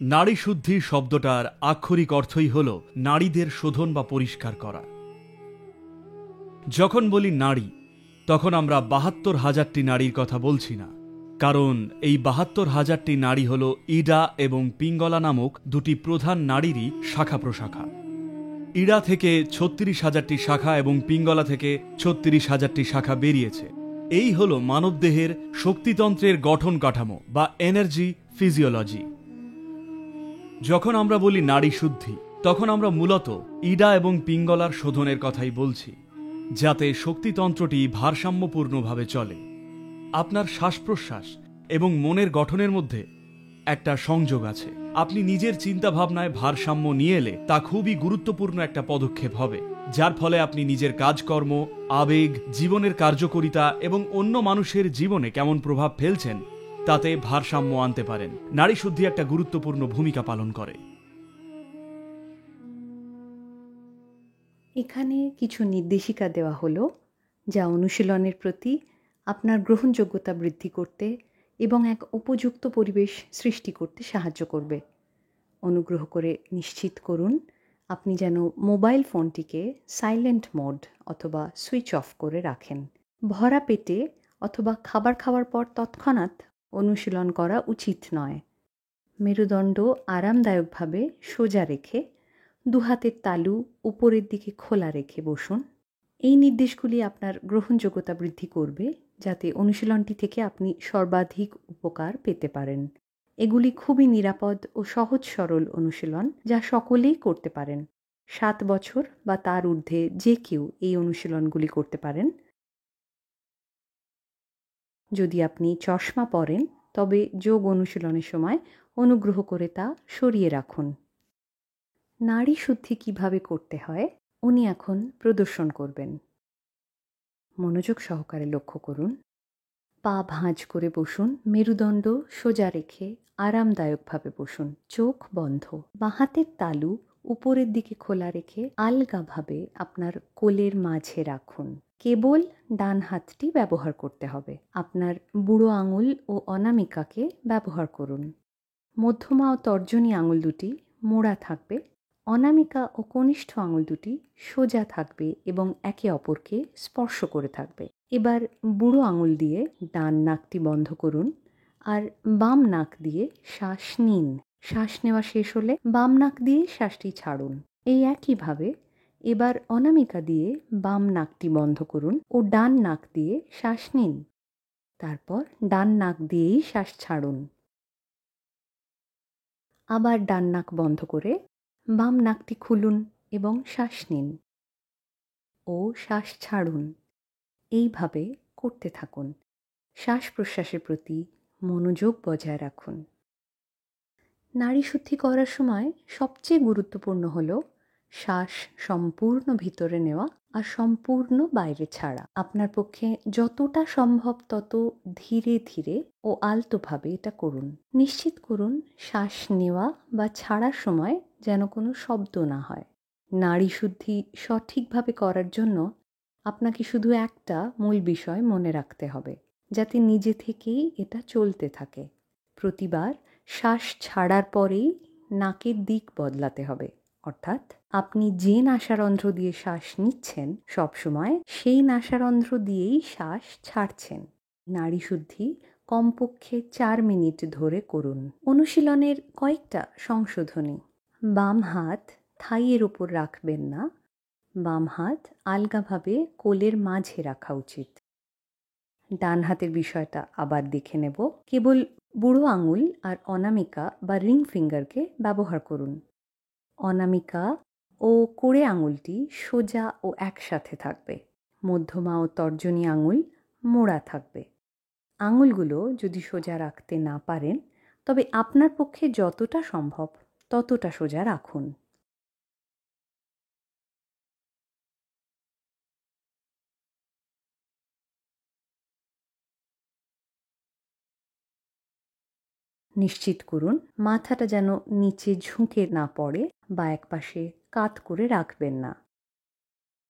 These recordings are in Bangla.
নারী শুদ্ধি শব্দটার আক্ষরিক অর্থই হল নারীদের শোধন বা পরিষ্কার করা। যখন বলি নারী, তখন আমরা ৭২,০০০টি নারীর কথা বলছি না, কারণ এই ৭২,০০০টি নারী হল ইডা এবং পিঙ্গলা নামক দুটি প্রধান নারীরই শাখা প্রশাখা। ইডা থেকে ৩৬,০০০টি শাখা এবং পিঙ্গলা থেকে ৩৬,০০০টি শাখা বেরিয়েছে। এই হল মানবদেহের শক্তিতন্ত্রের গঠন কাঠামো বা এনার্জি ফিজিওলজি। যখন আমরা বলি নারী শুদ্ধি, তখন আমরা মূলত ইডা এবং পিঙ্গলার শোধনের কথাই বলছি, যাতে শক্তিতন্ত্রটি ভারসাম্যপূর্ণভাবে চলে। আপনার শ্বাস প্রশ্বাস এবং মনের গঠনের মধ্যে একটা সংযোগ আছে। আপনি নিজের চিন্তাভাবনায় ভারসাম্য নিয়ে এলে তা খুবই গুরুত্বপূর্ণ একটা পদক্ষেপ হবে, যার ফলে আপনি নিজের কাজকর্ম, আবেগ, জীবনের কার্যকারিতা এবং অন্য মানুষের জীবনে কেমন প্রভাব ফেলছেন তাতে ভারসাম্য আনতে পারেন। নারী শুদ্ধি একটা গুরুত্বপূর্ণ ভূমিকা পালন করে। এখানে কিছু নির্দেশিকা দেওয়া হলো, যা অনুশীলনের প্রতি আপনার গ্রহণযোগ্যতা বৃদ্ধি করতে এবং এক উপযুক্ত পরিবেশ সৃষ্টি করতে সাহায্য করবে। অনুগ্রহ করে নিশ্চিত করুন আপনি যেন মোবাইল ফোনটিকে সাইলেন্ট মোড অথবা সুইচ অফ করে রাখেন। ভরা পেটে অথবা খাবার খাওয়ার পর তৎক্ষণাৎ অনুশীলন করা উচিত নয়। মেরুদণ্ড আরামদায়কভাবে সোজা রেখে দুহাতের তালু উপরের দিকে খোলা রেখে বসুন। এই নির্দেশগুলি আপনার গ্রহণযোগ্যতা বৃদ্ধি করবে, যাতে অনুশীলনটি থেকে আপনি সর্বাধিক উপকার পেতে পারেন। এগুলি খুবই নিরাপদ ও সহজ সরল অনুশীলন, যা সকলেই করতে পারেন। ৭ বছর বা তার ঊর্ধ্বে যে কেউ এই অনুশীলনগুলি করতে পারেন। যদি আপনি চশমা পরেন, তবে যোগ অনুশীলনের সময় অনুগ্রহ করে তা সরিয়ে রাখুন। নারী শুদ্ধি কিভাবে করতে হয় উনি এখন প্রদর্শন করবেন। মনোযোগ সহকারে লক্ষ্য করুন। পা ভাঁজ করে বসুন, মেরুদণ্ড সোজা রেখে আরামদায়কভাবে বসুন, চোখ বন্ধ। বাঁ হাতের তালু উপরের দিকে খোলা রেখে আলগাভাবে আপনার কোলের মাঝে রাখুন। কেবল ডান হাতটি ব্যবহার করতে হবে। আপনার বুড়ো আঙুল ও অনামিকাকে ব্যবহার করুন। মধ্যমা ও তর্জনী আঙুল দুটি মোড়া থাকবে। অনামিকা ও কনিষ্ঠ আঙুল দুটি সোজা থাকবে এবং একে অপরকে স্পর্শ করে থাকবে। এবার বুড়ো আঙুল দিয়ে ডান নাকটি বন্ধ করুন আর বাম নাক দিয়ে শ্বাস নিন। শ্বাস নেওয়া শেষ হলে বাম নাক দিয়ে শ্বাসটি ছাড়ুন। এই একইভাবে এবার অনামিকা দিয়ে বাম নাকটি বন্ধ করুন ও ডান নাক দিয়ে শ্বাস নিন। তারপর ডান নাক দিয়েই শ্বাস ছাড়ুন। আবার ডান নাক বন্ধ করে বাম নাকটি খুলুন এবং শ্বাস নিন ও শ্বাস ছাড়ুন। এইভাবে করতে থাকুন। শ্বাস প্রশ্বাসের প্রতি মনোযোগ বজায় রাখুন। নাড়ি শুদ্ধি করার সময় সবচেয়ে গুরুত্বপূর্ণ হলো শ্বাস সম্পূর্ণ ভিতরে নেওয়া আর সম্পূর্ণ বাইরে ছাড়া। আপনার পক্ষে যতটা সম্ভব তত ধীরে ধীরে ও আলতোভাবে এটা করুন। নিশ্চিত করুন শ্বাস নেওয়া বা ছাড়ার সময় যেন কোনো শব্দ না হয়। নাড়ি শুদ্ধি সঠিকভাবে করার জন্য আপনাকে শুধু একটা মূল বিষয় মনে রাখতে হবে, যাতে নিজে থেকেই এটা চলতে থাকে। প্রতিবার শ্বাস ছাড়ার পরেই নাকের দিক বদলাতে হবে, অর্থাৎ আপনি যে নাসারন্ধ্র দিয়ে শ্বাস নিচ্ছেন সবসময় সেই নাসারন্ধ্র দিয়েই শ্বাস ছাড়ছেন। নাড়ি শুদ্ধি কমপক্ষে ৪ মিনিট ধরে করুন। অনুশীলনের কয়েকটা সংশোধনী: বাম হাত থাইয়ের ওপর রাখবেন না, বাম হাত আলগাভাবে কোলের মাঝে রাখা উচিত। ডান হাতের বিষয়টা আবার দেখে নেব। কেবল বুড়ো আঙুল আর অনামিকা বা রিং ফিঙ্গারকে ব্যবহার করুন। অনামিকা ও কোড়ে আঙুলটি সোজা ও একসাথে থাকবে। মধ্যমা ও তর্জনী আঙুল মোড়া থাকবে। আঙুলগুলো যদি সোজা রাখতে না পারেন, তবে আপনার পক্ষে যতটা সম্ভব ততটা সোজা রাখুন। নিশ্চিত করুন মাথাটা যেন নিচে ঝুঁকে না পড়ে বা একপাশে কাত করে রাখবেন না।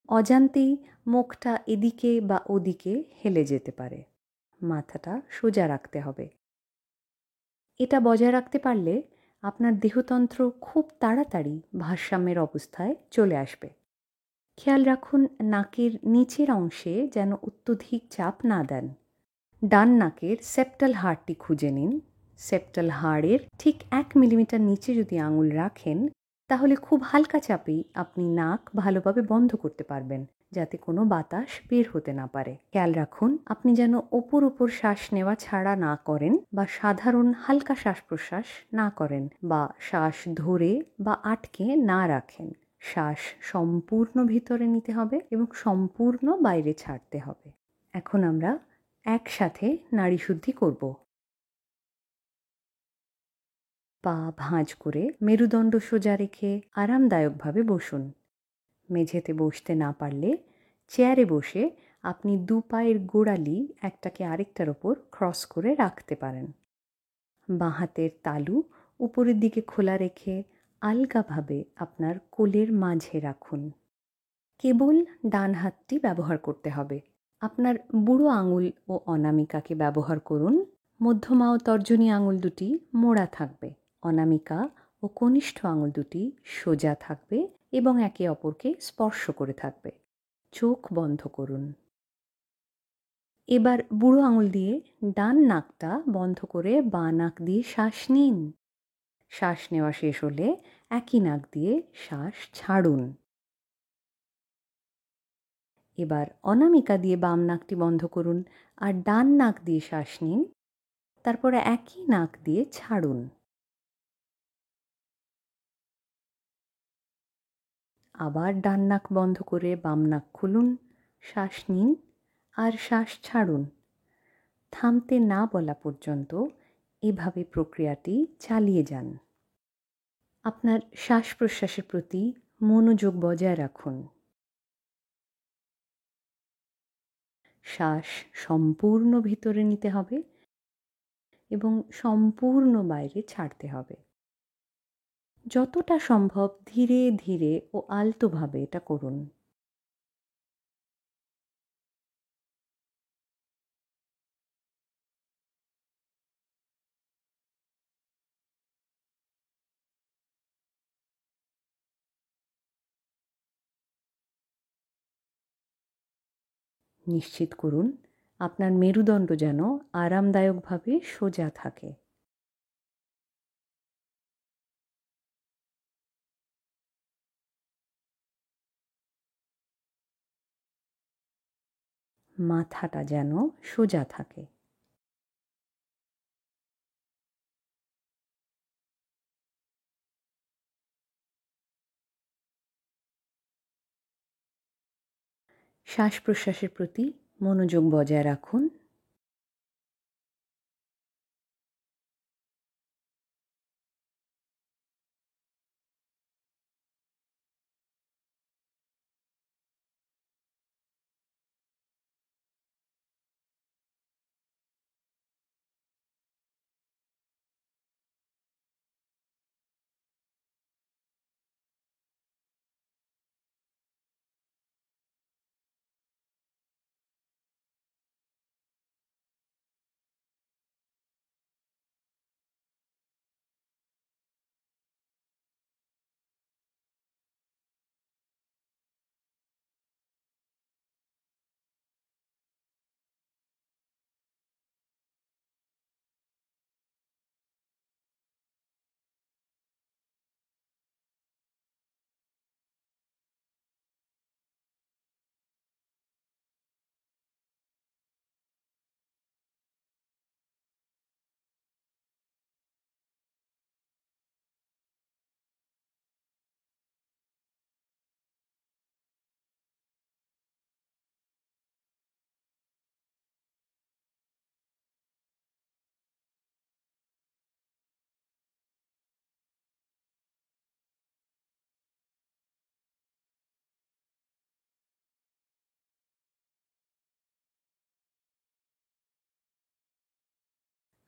অজান্তেই মুখটা এদিকে বা ওদিকে হেলে যেতে পারে। মাথাটা সোজা রাখতে হবে। এটা বজায় রাখতে পারলে আপনার দেহতন্ত্র খুব তাড়াতাড়ি ভারসাম্যের অবস্থায় চলে আসবে। খেয়াল রাখুন নাকের নিচের অংশে যেন অত্যধিক চাপ না দেন। ডান নাকের সেপ্টাল হাড়টি খুঁজে নিন। সেপ্টাল হাড়ের ঠিক 1 মিলিমিটার নিচে যদি আঙুল রাখেন, তাহলে খুব হালকা চাপেই আপনি নাক ভালোভাবে বন্ধ করতে পারবেন, যাতে কোনো বাতাস বের হতে না পারে। খেয়াল রাখুন আপনি যেন ওপর শ্বাস নেওয়া ছাড়া না করেন বা সাধারণ হালকা শ্বাস প্রশ্বাস না করেন বা শ্বাস ধরে বা আটকে না রাখেন। শ্বাস সম্পূর্ণ ভিতরে নিতে হবে এবং সম্পূর্ণ বাইরে ছাড়তে হবে। এখন আমরা একসাথে নাড়িশুদ্ধি করব। পা ভাঁজ করে মেরুদণ্ড সোজা রেখে আরামদায়কভাবে বসুন। মেঝেতে বসতে না পারলে চেয়ারে বসে আপনি 2 পায়ের গোড়ালি একটাকে আরেকটার ওপর ক্রস করে রাখতে পারেন। বাঁ হাতের তালু উপরের দিকে খোলা রেখে আলগাভাবে আপনার কোলের মাঝে রাখুন। কেবল ডান হাতটি ব্যবহার করতে হবে। আপনার বুড়ো আঙুল ও অনামিকাকে ব্যবহার করুন। মধ্যমা ও তর্জনী আঙুল দুটি মোড়া থাকবে। অনামিকা ও কনিষ্ঠ আঙুল দুটি সোজা থাকবে এবং একে অপরকে স্পর্শ করে থাকবে। চোখ বন্ধ করুন। এবার বুড়ো আঙুল দিয়ে ডান নাকটা বন্ধ করে বাঁ নাক দিয়ে শ্বাস নিন। শ্বাস নেওয়া শেষ হলে একই নাক দিয়ে শ্বাস ছাড়ুন। এবার অনামিকা দিয়ে বাম নাকটি বন্ধ করুন আর ডান নাক দিয়ে শ্বাস নিন। তারপরে একই নাক দিয়ে ছাড়ুন। আবার ডান নাক বন্ধ করে বাম নাক খুলুন, শ্বাস নিন আর শ্বাস ছাড়ুন। থামতে না বলা পর্যন্ত এভাবে প্রক্রিয়াটি চালিয়ে যান। আপনার শ্বাস প্রশ্বাসের প্রতি মনোযোগ বজায় রাখুন। শ্বাস সম্পূর্ণ ভিতরে নিতে হবে এবং সম্পূর্ণ বাইরে ছাড়তে হবে। যতটা সম্ভব ধীরে ধীরে ও আলতোভাবে এটা করুন। নিশ্চিত করুন আপনার মেরুদণ্ড যেন আরামদায়কভাবে সোজা থাকে। মাথাটা যেন সোজা থাকে। শ্বাস প্রশ্বাসের প্রতি মনোযোগ বজায় রাখুন।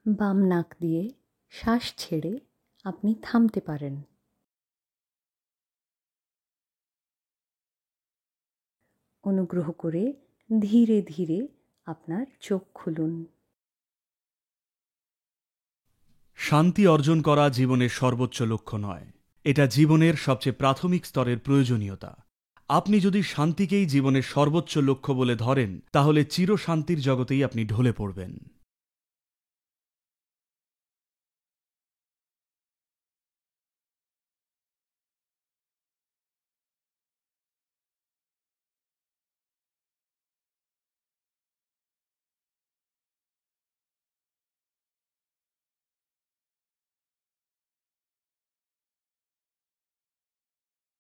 বাম নাক দিয়ে শ্বাস ছেড়ে আপনি থামতে পারেন। অনুগ্রহ করে ধীরে ধীরে আপনার চোখ খুলুন। শান্তি অর্জন করা জীবনের সর্বোচ্চ লক্ষ্য নয়, এটা জীবনের সবচেয়ে প্রাথমিক স্তরের প্রয়োজনীয়তা। আপনি যদি শান্তিকেই জীবনের সর্বোচ্চ লক্ষ্য বলে ধরেন, তাহলে চিরশান্তির জগতেই আপনি ঢলে পড়বেন।